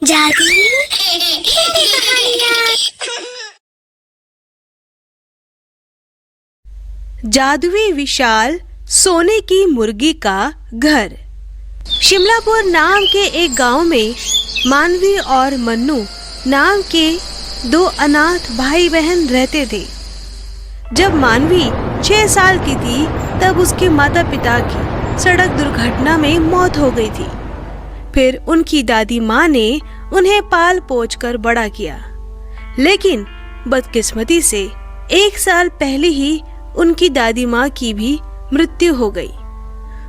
जादू जादुई विशाल सोने की मुर्गी का घर। शिमलापुर नाम के एक गांव में मानवी और मन्नू नाम के दो अनाथ भाई बहन रहते थे। जब मानवी 6 साल की थी तब उसके माता पिता की सड़क दुर्घटना में मौत हो गई थी। फिर उनकी दादी माँ ने उन्हें पाल पोछ कर बड़ा किया, लेकिन बदकिस्मती से 1 साल पहले ही उनकी दादी माँ की भी मृत्यु हो गई।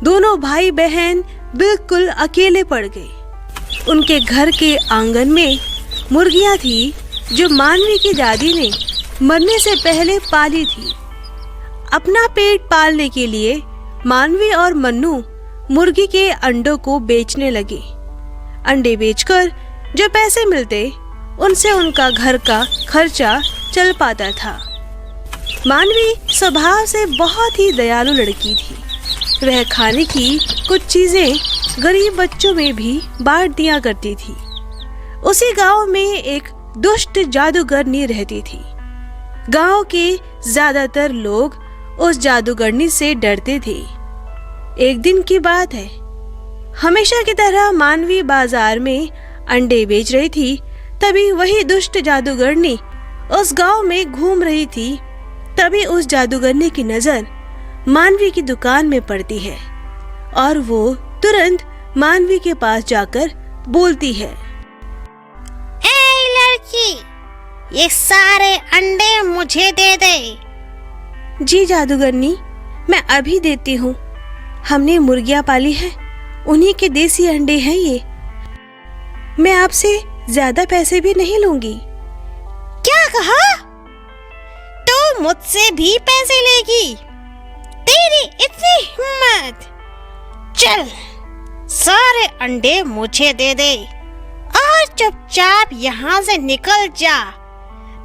दोनों भाई बहन बिल्कुल अकेले पड़ गए। उनके घर के आंगन में मुर्गियाँ थी जो मानवी की दादी ने मरने से पहले पाली थी। अपना पेट पालने के लिए मानवी और मन्नू मुर्गी के अंडों को बेचने लगे। अंडे बेचकर जो पैसे मिलते उनसे उनका घर का खर्चा चल पाता था। मानवी स्वभाव से बहुत ही दयालु लड़की थी। वह खाने की कुछ चीजें गरीब बच्चों में भी बांट दिया करती थी। उसी गांव में एक दुष्ट जादूगरनी रहती थी। गांव के ज्यादातर लोग उस जादूगरनी से डरते थे। एक दिन की बात है, हमेशा की तरह मानवी बाजार में अंडे बेच रही थी। तभी वही दुष्ट जादूगरनी उस गांव में घूम रही थी। तभी उस जादूगरनी की नजर मानवी की दुकान में पड़ती है और वो तुरंत मानवी के पास जाकर बोलती है, ए लड़की, ये सारे अंडे मुझे दे दे। जी जादूगरनी, मैं अभी देती हूँ। हमने मुर्गियाँ पाली है, उन्हीं के देसी अंडे हैं ये। मैं आपसे ज्यादा पैसे भी नहीं लूंगी। क्या कहा? तू मुझसे भी पैसे लेगी? तेरी इतनी हिम्मत! चल, सारे अंडे मुझे दे दे और चुपचाप यहाँ से निकल जा,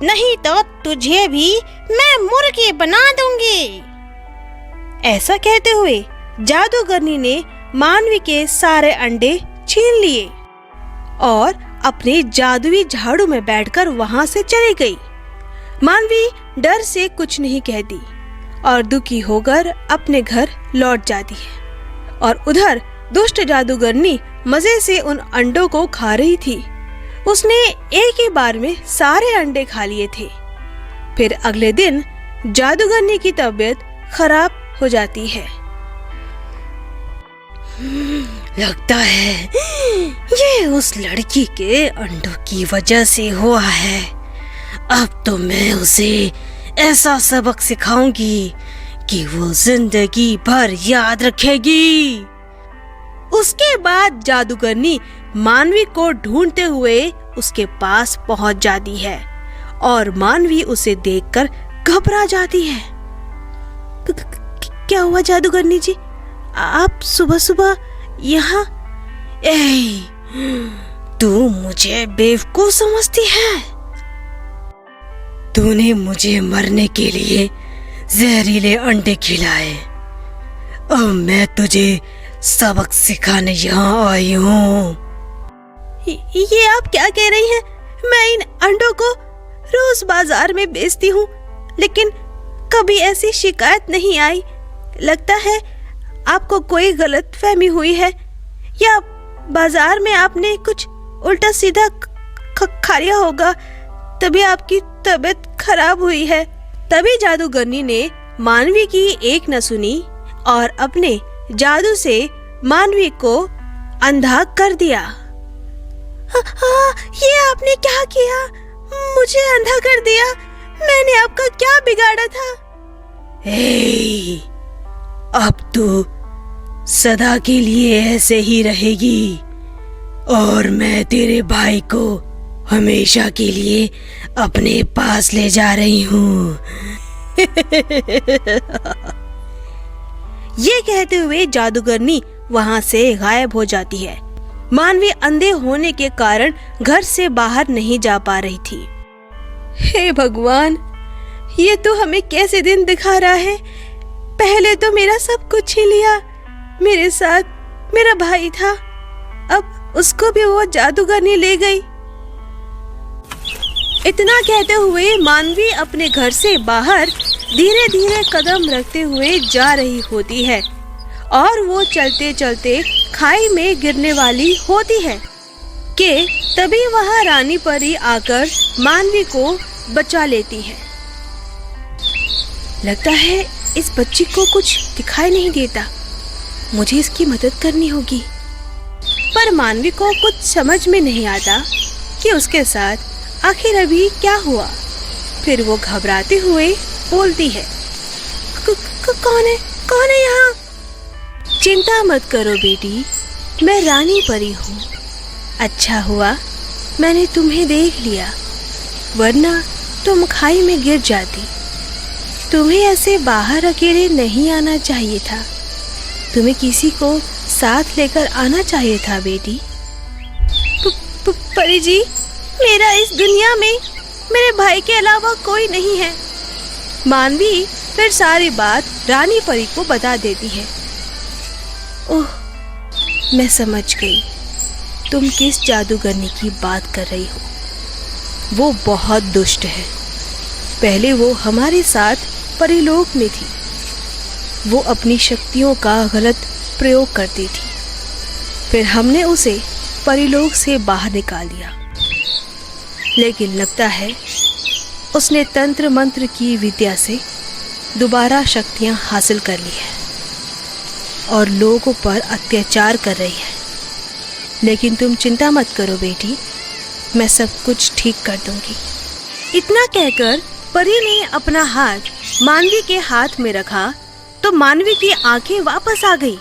नहीं तो तुझे भी मैं मुर्गी बना दूंगी। ऐसा कहते हुए जादूगरनी ने मानवी के सारे अंडे छीन लिए और अपने जादुई झाड़ू में बैठकर वहां से चली गई। मानवी डर से कुछ नहीं कहती और दुखी होकर अपने घर लौट जाती है। और उधर दुष्ट जादूगरनी मजे से उन अंडों को खा रही थी। उसने एक ही बार में सारे अंडे खा लिए थे। फिर अगले दिन जादूगरनी की तबीयत खराब हो जाती है। लगता है ये उस लड़की के अंडों की वजह से हुआ है। अब तो मैं उसे ऐसा सबक सिखाऊंगी कि वो जिंदगी भर याद रखेगी। उसके बाद जादूगरनी मानवी को ढूंढते हुए उसके पास पहुंच जाती है और मानवी उसे देखकर घबरा जाती है। क्या हुआ जादूगरनी जी, आप सुबह सुबह यहाँ? तू मुझे बेवकूफ समझती है? तूने मुझे मरने के लिए जहरीले अंडे खिलाए। अब मैं तुझे सबक सिखाने यहाँ आई हूँ। ये आप क्या कह रही हैं? मैं इन अंडों को रोज बाजार में बेचती हूँ, लेकिन कभी ऐसी शिकायत नहीं आई। लगता है आपको कोई गलतफहमी हुई है, या बाजार में आपने कुछ उल्टा सीधा खा लिया होगा, तभी आपकी तबीयत खराब हुई है। तभी जादूगरनी ने मानवी की एक न सुनी और अपने जादू से मानवी को अंधा कर दिया। ये आपने क्या किया? मुझे अंधा कर दिया। मैंने आपका क्या बिगाड़ा था? अब तो सदा के लिए ऐसे ही रहेगी और मैं तेरे भाई को हमेशा के लिए अपने पास ले जा रही हूँ। ये कहते हुए जादूगरनी वहां से गायब हो जाती है। मानवी अंधे होने के कारण घर से बाहर नहीं जा पा रही थी। हे भगवान, ये तो हमें कैसे दिन दिखा रहा है। पहले तो मेरा सब कुछ छीन लिया। मेरे साथ मेरा भाई था, अब उसको भी वो जादूगरनी ले गई। इतना कहते हुए मानवी अपने घर से बाहर धीरे धीरे कदम रखते हुए जा रही होती है और वो चलते चलते खाई में गिरने वाली होती है कि तभी वह रानी परी आकर मानवी को बचा लेती है। लगता है इस बच्ची को कुछ दिखाई नहीं देता, मुझे इसकी मदद करनी होगी। पर मानवी को कुछ समझ में नहीं आता कि उसके साथ आखिर अभी क्या हुआ। फिर वो घबराते हुए बोलती है, कौन है यहाँ? चिंता मत करो बेटी, मैं रानी परी हूँ। अच्छा हुआ मैंने तुम्हें देख लिया, वरना तुम खाई में गिर जाती। तुम्हें ऐसे बाहर अकेले नहीं आना चाहिए था, तुम्हें किसी को साथ लेकर आना चाहिए था बेटी। परी जी, मेरा इस दुनिया में मेरे भाई के अलावा कोई नहीं है। मानवी फिर सारी बात रानी परी को बता देती है। ओह, मैं समझ गई तुम किस जादूगरनी की बात कर रही हो। वो बहुत दुष्ट है। पहले वो हमारे साथ परिलोक में थी। वो अपनी शक्तियों का गलत प्रयोग करती थी, फिर हमने उसे परिलोक से बाहर निकाल दिया। लेकिन लगता है उसने तंत्र मंत्र की विद्या से दोबारा शक्तियां हासिल कर ली है और लोगों पर अत्याचार कर रही है। लेकिन तुम चिंता मत करो बेटी, मैं सब कुछ ठीक कर दूंगी। इतना कहकर परी ने अपना हाथ मानवी के हाथ में रखा तो मानवी की आंखें वापस आ गई।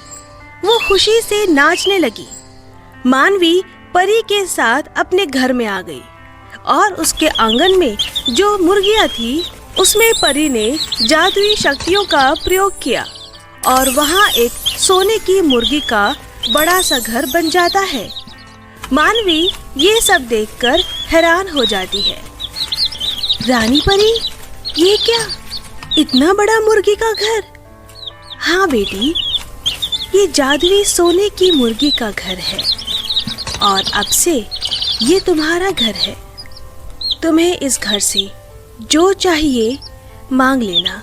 वो खुशी से नाचने लगी। मानवी परी के साथ अपने घर में आ गई और उसके आंगन में जो मुर्गियां थी उसमें परी ने जादुई शक्तियों का प्रयोग किया और वहाँ एक सोने की मुर्गी का बड़ा सा घर बन जाता है। मानवी ये सब देखकर हैरान हो जाती है। रानी परी, ये क्या, इतना बड़ा मुर्गी का घर? हाँ बेटी, ये जादुई सोने की मुर्गी का घर है और अब से ये तुम्हारा घर है। तुम्हें इस घर से जो चाहिए मांग लेना,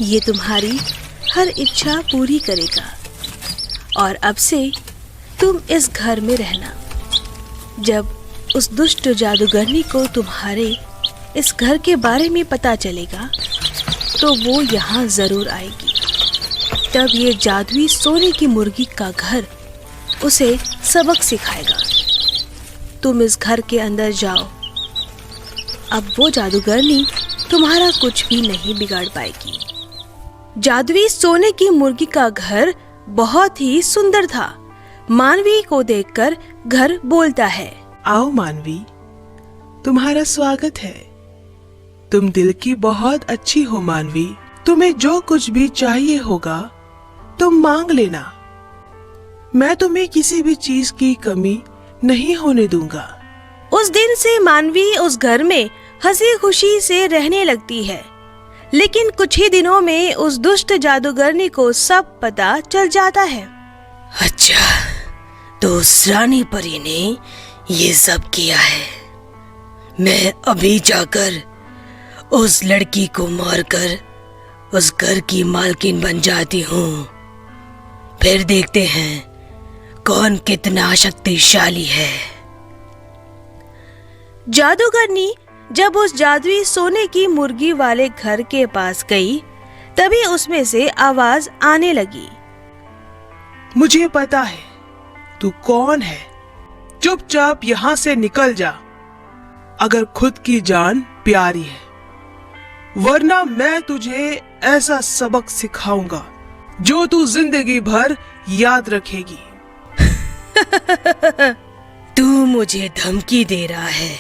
ये तुम्हारी हर इच्छा पूरी करेगा। और अब से तुम इस घर में रहना। जब उस दुष्ट जादूगरनी को तुम्हारे इस घर के बारे में पता चलेगा तो वो यहाँ जरूर आएगी। तब ये जादुई सोने की मुर्गी का घर उसे सबक सिखाएगा। तुम इस घर के अंदर जाओ। अब वो जादूगरनी तुम्हारा कुछ भी नहीं बिगाड़ पाएगी। जादुई सोने की मुर्गी का घर बहुत ही सुंदर था। मानवी को देखकर घर बोलता है, आओ मानवी, तुम्हारा स्वागत है। तुम दिल की बहुत अच्छी हो मानवी। तुम्हें जो कुछ भी चाहिए होगा तुम मांग लेना। मैं तुम्हें किसी भी चीज की कमी नहीं होने दूंगा। उस दिन से मानवी उस घर में हंसी खुशी से रहने लगती है। लेकिन कुछ ही दिनों में उस दुष्ट जादूगरनी को सब पता चल जाता है। अच्छा, तो उस रानी परी ने ये सब किया है। मैं अभी जाकर उस लड़की को मारकर उस घर की मालकिन बन जाती हूँ। फिर देखते हैं कौन कितना शक्तिशाली है। जादूगरनी जब उस जादुई सोने की मुर्गी वाले घर के पास गई तभी उसमें से आवाज आने लगी, मुझे पता है तू कौन है। चुपचाप यहाँ से निकल जा अगर खुद की जान प्यारी है, वरना मैं तुझे ऐसा सबक सिखाऊंगा जो तू जिंदगी भर याद रखेगी। तू मुझे धमकी दे रहा है?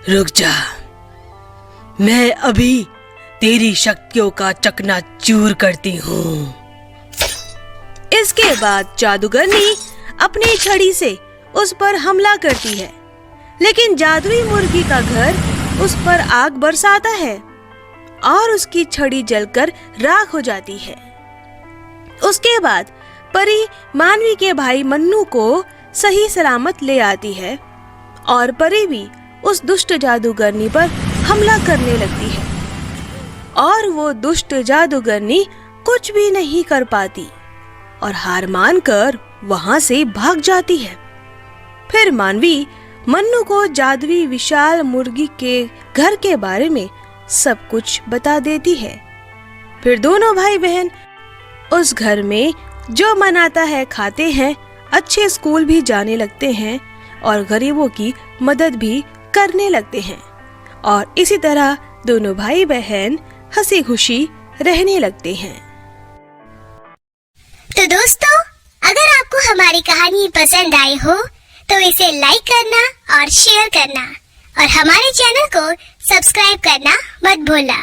रुक जा, मैं अभी तेरी शक्तियों का चकनाचूर करती हूँ। इसके बाद जादूगरनी अपनी छड़ी से उस पर हमला करती है, लेकिन जादुई मुर्गी का घर उस पर आग बरसाता है और उसकी छड़ी जलकर राख हो जाती है। उसके बाद परी मानवी के भाई मन्नू को सही सलामत ले आती है और परी भी उस दुष्ट जादूगरनी पर हमला करने लगती है और वो दुष्ट जादूगरनी कुछ भी नहीं कर पाती और हार मानकर वहां से भाग जाती है। फिर मानवी मन्नू को जादुई विशाल मुर्गी के घर के बारे में सब कुछ बता देती है। फिर दोनों भाई बहन उस घर में जो मन आता है खाते हैं, अच्छे स्कूल भी जाने लगते हैं और गरीबों की मदद भी करने लगते हैं और इसी तरह दोनों भाई बहन हंसी खुशी रहने लगते हैं। तो दोस्तों, अगर आपको हमारी कहानी पसंद आई हो तो इसे लाइक करना और शेयर करना और हमारे चैनल को सब्सक्राइब करना मत भूलना।